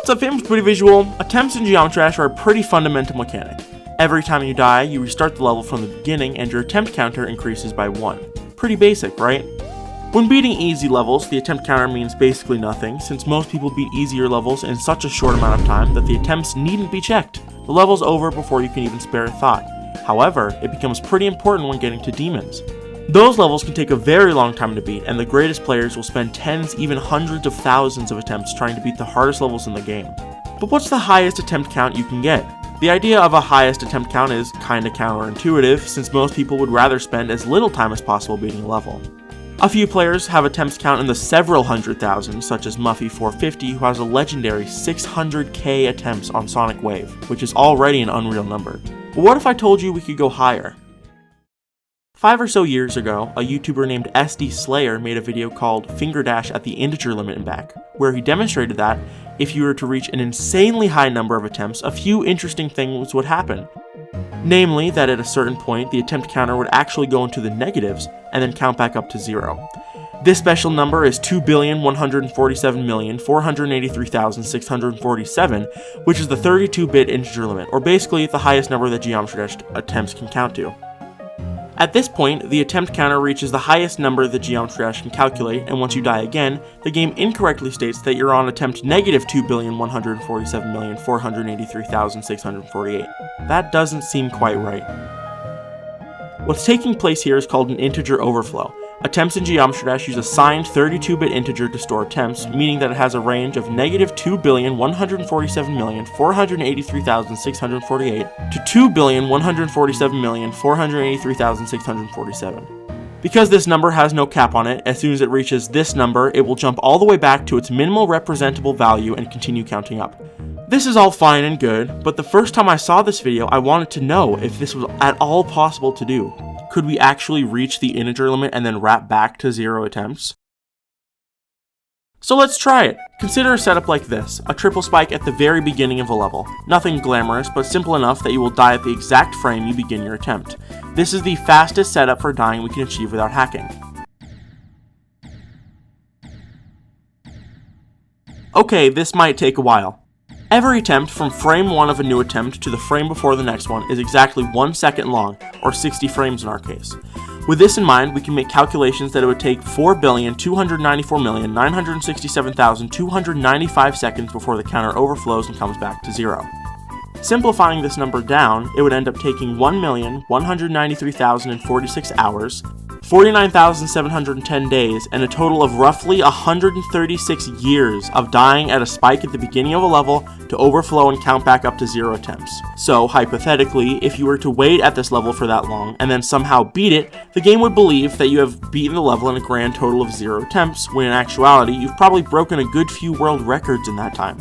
What's up, fam? It's AudieoVisual. Attempts in Geometry Dash are a pretty fundamental mechanic. Every time you die, you restart the level from the beginning and your attempt counter increases by 1. Pretty basic, right? When beating easy levels, the attempt counter means basically nothing, since most people beat easier levels in such a short amount of time that the attempts needn't be checked. The level's over before you can even spare a thought. However, it becomes pretty important when getting to demons. Those levels can take a very long time to beat, and the greatest players will spend tens, even hundreds of thousands of attempts trying to beat the hardest levels in the game. But what's the highest attempt count you can get? The idea of a highest attempt count is kinda counterintuitive, since most people would rather spend as little time as possible beating a level. A few players have attempts count in the several hundred thousands, such as Muffy450, who has a legendary 600k attempts on Sonic Wave, which is already an unreal number. But what if I told you we could go higher? 5 or so years ago, a YouTuber named SD Slayer made a video called Finger Dash at the Integer Limit and Back, where he demonstrated that, if you were to reach an insanely high number of attempts, a few interesting things would happen. Namely, that at a certain point, the attempt counter would actually go into the negatives, and then count back up to 0. This special number is 2,147,483,647, which is the 32-bit integer limit, or basically the highest number that Geometry Dash attempts can count to. At this point, the attempt counter reaches the highest number that Geometry Dash can calculate, and once you die again, the game incorrectly states that you're on attempt negative 2,147,483,648. That doesn't seem quite right. What's taking place here is called an integer overflow. Attempts in Geometry Dash use a signed 32-bit integer to store attempts, meaning that it has a range of negative 2,147,483,648 to 2,147,483,647. Because this number has no cap on it, as soon as it reaches this number, it will jump all the way back to its minimal representable value and continue counting up. This is all fine and good, but the first time I saw this video, I wanted to know if this was at all possible to do. Could we actually reach the integer limit and then wrap back to 0 attempts? So let's try it. Consider a setup like this, a triple spike at the very beginning of a level. Nothing glamorous, but simple enough that you will die at the exact frame you begin your attempt. This is the fastest setup for dying we can achieve without hacking. Okay, this might take a while. Every attempt from frame 1 of a new attempt to the frame before the next one is exactly 1 second long, or 60 frames in our case. With this in mind, we can make calculations that it would take 4,294,967,295 seconds before the counter overflows and comes back to 0. Simplifying this number down, it would end up taking 1,193,046 hours, 49,710 days, and a total of roughly 136 years of dying at a spike at the beginning of a level to overflow and count back up to 0 attempts. So, hypothetically, if you were to wait at this level for that long and then somehow beat it, the game would believe that you have beaten the level in a grand total of 0 attempts, when in actuality, you've probably broken a good few world records in that time.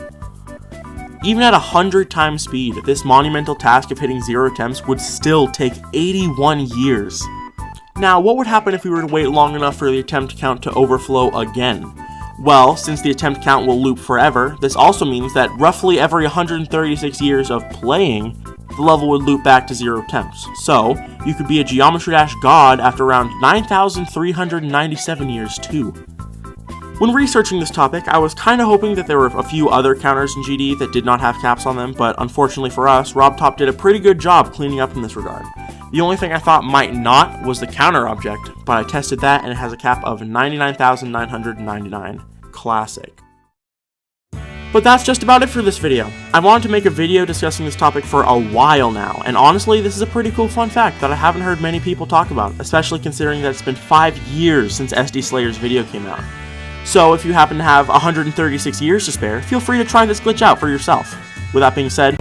Even at 100 times speed, this monumental task of hitting 0 attempts would still take 81 years. Now, what would happen if we were to wait long enough for the attempt count to overflow again? Well, since the attempt count will loop forever, this also means that roughly every 136 years of playing, the level would loop back to 0 attempts. So, you could be a Geometry Dash god after around 9,397 years too. When researching this topic, I was kinda hoping that there were a few other counters in GD that did not have caps on them, but unfortunately for us, RobTop did a pretty good job cleaning up in this regard. The only thing I thought might not was the counter object, but I tested that and it has a cap of 99,999. Classic. But that's just about it for this video. I wanted to make a video discussing this topic for a while now, and honestly, this is a pretty cool fun fact that I haven't heard many people talk about, especially considering that it's been 5 years since SD Slayer's video came out. So if you happen to have 136 years to spare, feel free to try this glitch out for yourself. With that being said,